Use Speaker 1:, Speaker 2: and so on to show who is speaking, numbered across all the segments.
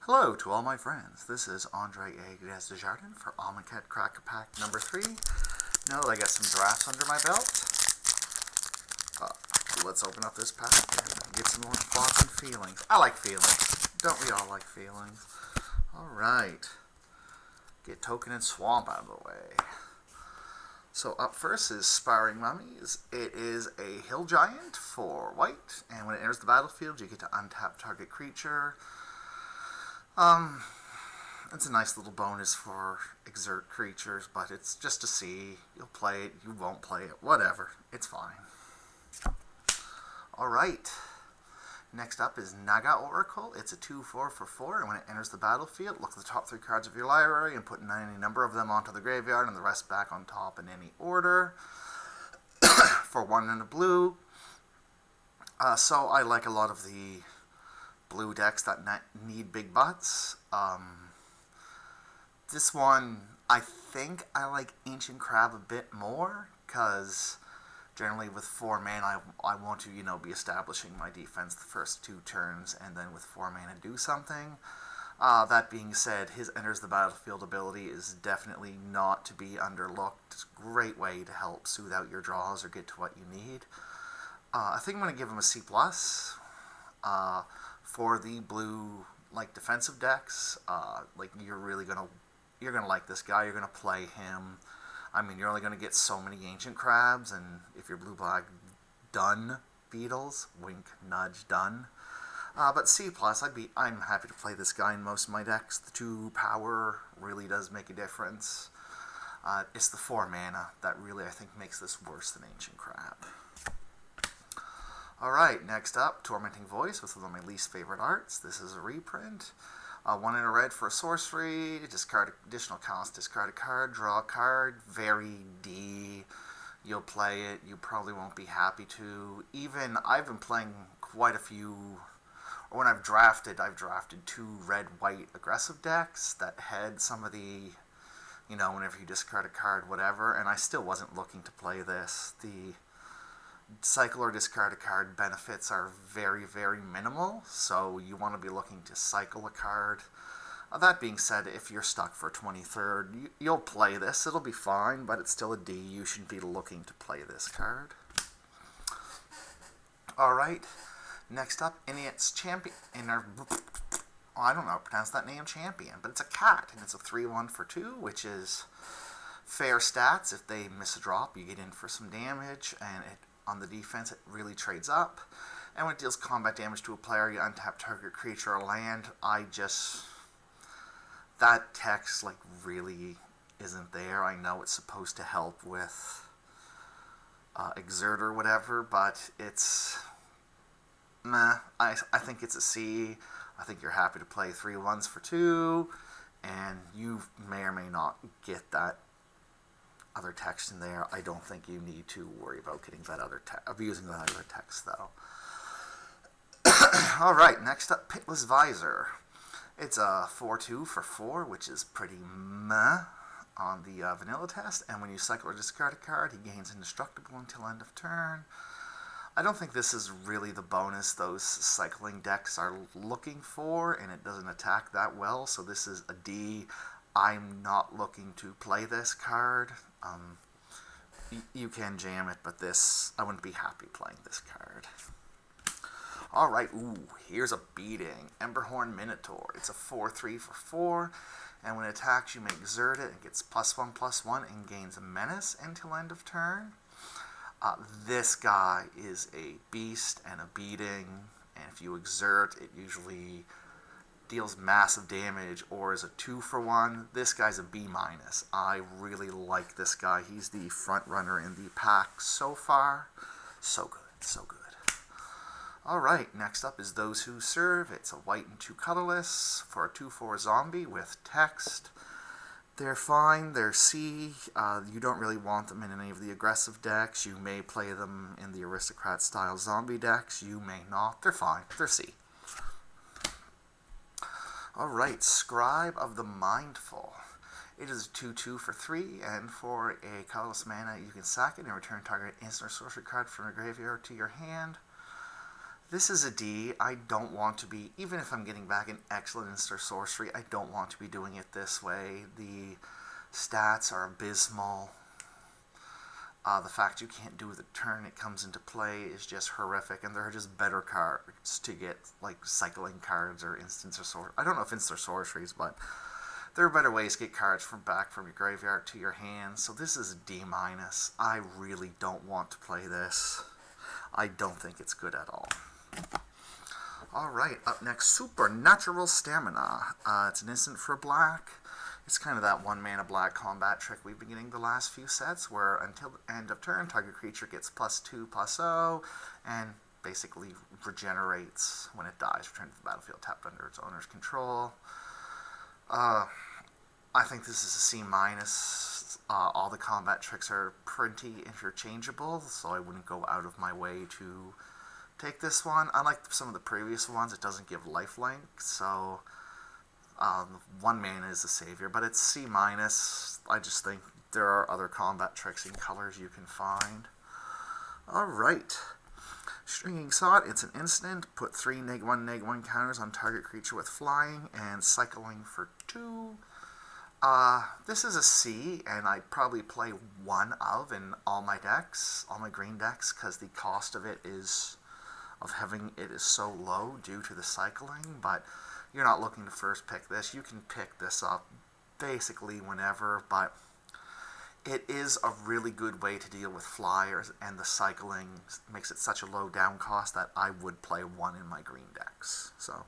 Speaker 1: Hello to all my friends. This is Andre A. Desjardins for Amonkhet Crack-a-Pack number 3. Now that I got some drafts under my belt, let's open up this pack and get some more thoughts and feelings. I like feelings. Don't we all like feelings? Alright. Get Token and Swamp out of the way. So up first is Sparring Mummies. It is a hill giant for white, and when it enters the battlefield, you get to untap target creature. It's a nice little bonus for exert creatures, but it's just to see. You'll play it, you won't play it, whatever. It's fine. Alright. Next up is Naga Oracle. It's a 2/4 for 4, and when it enters the battlefield, look at the top 3 cards of your library and put any number of them onto the graveyard and the rest back on top in any order. For 1 and a blue. So I like a lot of the blue decks that need big butts. This one, I think I like Ancient Crab a bit more, because generally with 4 mana, I want to, be establishing my defense the first 2 turns, and then with 4 mana do something. That being said, his enters the battlefield ability is definitely not to be underlooked. It's a great way to help soothe out your draws or get to what you need. I think I'm going to give him a C+. For the blue, defensive decks, you're gonna like this guy. You're gonna play him. I mean, you're only gonna get so many Ancient Crabs, and if you're blue-black, done beetles. Wink, nudge, done. But C+, I'm happy to play this guy in most of my decks. The 2 power really does make a difference. It's the 4 mana that really, I think, makes this worse than Ancient Crab. Alright, next up, Tormenting Voice with one of my least favorite arts. This is a reprint. 1 in a red for a sorcery, discard additional cost, discard a card, draw a card, very D. You'll play it, you probably won't be happy to. Even, I've been playing quite a few, or when I've drafted 2 red-white aggressive decks that had some of the, whenever you discard a card, whatever, and I still wasn't looking to play this. The cycle or discard a card benefits are very, very minimal, so you want to be looking to cycle a card. That being said, if you're stuck for 23rd, you'll play this. It'll be fine, but it's still a D. You shouldn't be looking to play this card. Alright, next up, Nex Champion. I don't know how to pronounce that name, Champion, but it's a cat, and it's a 3/1 for 2, which is fair stats. If they miss a drop, you get in for some damage, and on the defense, it really trades up. And when it deals combat damage to a player, you untap target creature or land. That text, really isn't there. I know it's supposed to help with Exert or whatever, but it's meh. I think it's a C. I think you're happy to play 3/1s for 2, and you may or may not get that other text in there. I don't think you need to worry about getting that abusing that other text, though. Alright, next up, Pitless Visor. It's a 4/2 for 4, which is pretty meh on the vanilla test, and when you cycle or discard a card, he gains indestructible until end of turn. I don't think this is really the bonus those cycling decks are looking for, and it doesn't attack that well, so this is a D. I'm not looking to play this card. You can jam it, but I wouldn't be happy playing this card. Alright, here's a beating. Emberhorn Minotaur. It's a 4/3 for 4, and when it attacks, you may exert it. It gets +1/+1 and gains a menace until end of turn. This guy is a beast and a beating, and if you exert, it usually deals massive damage or is a 2/1. This guy's a B-. I really like this guy. He's the front runner in the pack so far. So good, so good. Alright, next up is Those Who Serve. It's a white and 2 colorless for a 2/4 zombie with text. They're fine, they're C. You don't really want them in any of the aggressive decks. You may play them in the aristocrat style zombie decks. You may not. They're fine, they're C. Alright, Scribe of the Mindful. It is a 2/2 for 3, and for a colorless mana, you can sack it and return target instant or sorcery card from your graveyard to your hand. This is a D. I don't want to be, even if I'm getting back an excellent instant sorcery, I don't want to be doing it this way. The stats are abysmal. The fact you can't do the turn it comes into play is just horrific, and there are just better cards to get, like cycling cards or instants or sorceries. I don't know if instants or sorceries, but there are better ways to get cards back from your graveyard to your hand. So this is a D-. I really don't want to play this. I don't think it's good at all. Alright, up next, Supernatural Stamina. It's an instant for black. It's kind of that 1 mana black combat trick we've been getting the last few sets, where until the end of turn, target creature gets +2/+0, and basically regenerates when it dies. Return to the battlefield tapped under its owner's control. I think this is a C-. All the combat tricks are pretty interchangeable, so I wouldn't go out of my way to take this one. Unlike some of the previous ones, it doesn't give lifelink, so 1 mana is the savior, but it's C-. I just think there are other combat tricks in colors you can find. Alright. Stringshot, it's an instant. Put 3 -1/-1 counters on target creature with flying and cycling for 2. This is a C, and I'd probably play 1 of in all my decks, all my green decks, because the cost of it is, of having it is so low due to the cycling, but you're not looking to first pick this. You can pick this up basically whenever, but it is a really good way to deal with flyers, and the cycling makes it such a low down cost that I would play 1 in my green decks. So,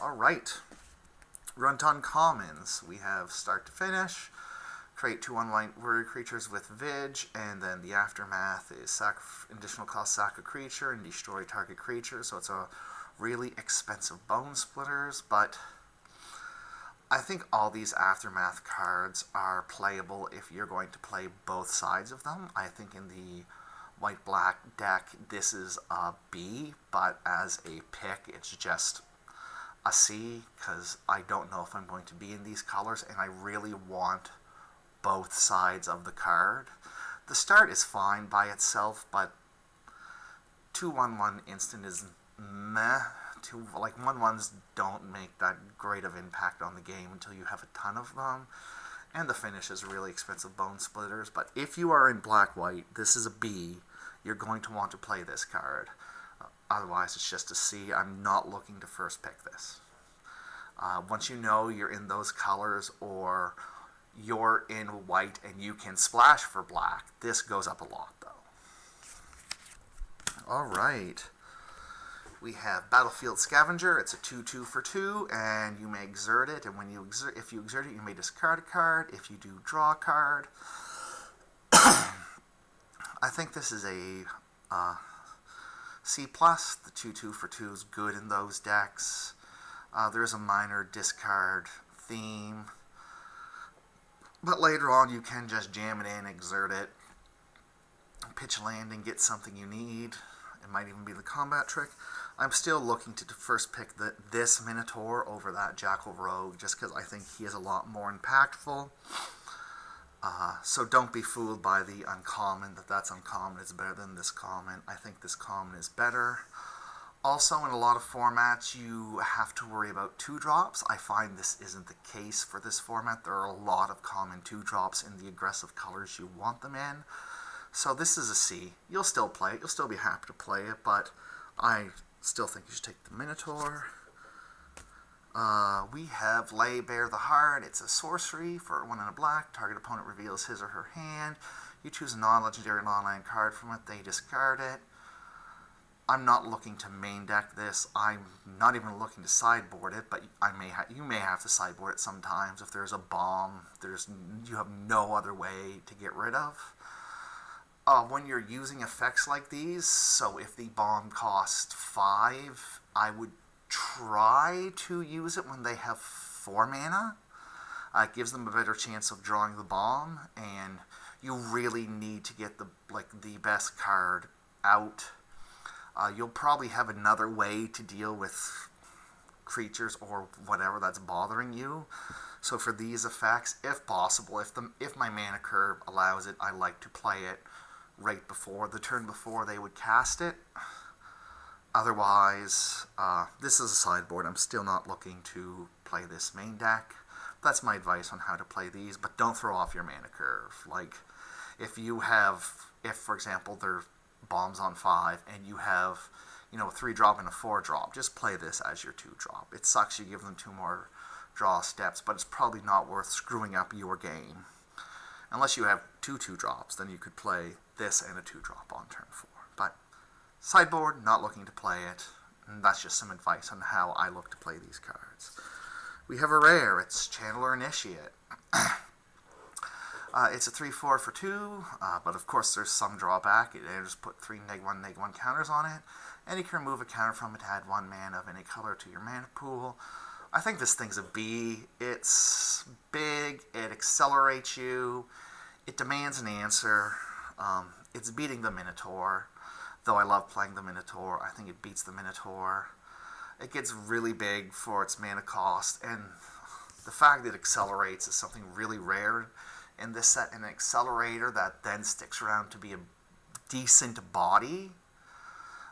Speaker 1: alright. Runt on commons. We have start to finish. Create 2 unwind warrior creatures with Vig, and then the aftermath is additional cost sack a creature and destroy target creature. So it's a really expensive bone splitters, but I think all these aftermath cards are playable if you're going to play both sides of them. I think in the white-black deck this is a B, but as a pick it's just a C, because I don't know if I'm going to be in these colors, and I really want both sides of the card. The start is fine by itself, but 2/1/1 instant is meh. Like 1/1s don't make that great of impact on the game until you have a ton of them, and the finish is really expensive bone splitters. But if you are in black-white, this is a B. You're going to want to play this card. Otherwise, it's just a C. I'm not looking to first pick this. Once you know you're in those colors, or you're in white and you can splash for black, this goes up a lot, though. Alright. We have Battlefield Scavenger. It's a 2/2 for 2, and you may exert it, and if you exert it, you may discard a card. If you do, draw a card. I think this is a C+. The 2/2 for 2 is good in those decks. There is a minor discard theme, but later on you can just jam it in, exert it, pitch land, and get something you need. It might even be the combat trick. I'm still looking to first pick this Minotaur over that Jackal Rogue, just because I think he is a lot more impactful. So don't be fooled by the uncommon, that's uncommon is better than this common. I think this common is better. Also, in a lot of formats, you have to worry about 2-drops. I find this isn't the case for this format. There are a lot of common 2-drops in the aggressive colors you want them in. So this is a C. You'll still play it. You'll still be happy to play it, but I still think you should take the Minotaur. We have Lay Bare the Heart. It's a sorcery for 1 and a black. Target opponent reveals his or her hand. You choose a non-legendary non-land card from it. They discard it. I'm not looking to main deck this. I'm not even looking to sideboard it, but you may have to sideboard it sometimes if there's a bomb. You have no other way to get rid of. When you're using effects like these, so if the bomb costs 5, I would try to use it when they have 4 mana. It gives them a better chance of drawing the bomb, and you really need to get the best card out. You'll probably have another way to deal with creatures or whatever that's bothering you. So for these effects, if possible, if my mana curve allows it, I like to play it right before the turn before they would cast it. Otherwise, this is a sideboard. I'm still not looking to play this main deck. That's my advice on how to play these, but don't throw off your mana curve. Like, if for example, there are bombs on 5, and you have, a 3-drop and a 4-drop, just play this as your 2-drop. It sucks you give them 2 more draw steps, but it's probably not worth screwing up your game. Unless you have 2 2-drops, then you could play this and a 2-drop on turn 4. But sideboard, not looking to play it. And that's just some advice on how I look to play these cards. We have a rare. It's Chandler Initiate. It's a 3/4 for 2, but of course there's some drawback. It just put 3 -1/-1 counters on it, and you can remove a counter from it to add 1 mana of any color to your mana pool. I think this thing's a B. It's big, it accelerates you, it demands an answer. It's beating the Minotaur, though I love playing the Minotaur. I think it beats the Minotaur. It gets really big for its mana cost, and the fact that it accelerates is something really rare in this set. An accelerator that then sticks around to be a decent body.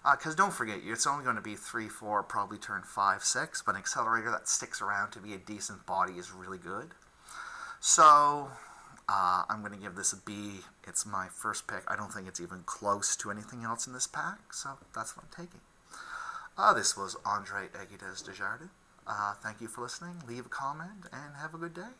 Speaker 1: Because don't forget, it's only going to be 3/4, probably turn 5, 6, but an accelerator that sticks around to be a decent body is really good. So, I'm going to give this a B. It's my first pick. I don't think it's even close to anything else in this pack, so that's what I'm taking. This was Andre Aguides Desjardins. Thank you for listening. Leave a comment, and have a good day.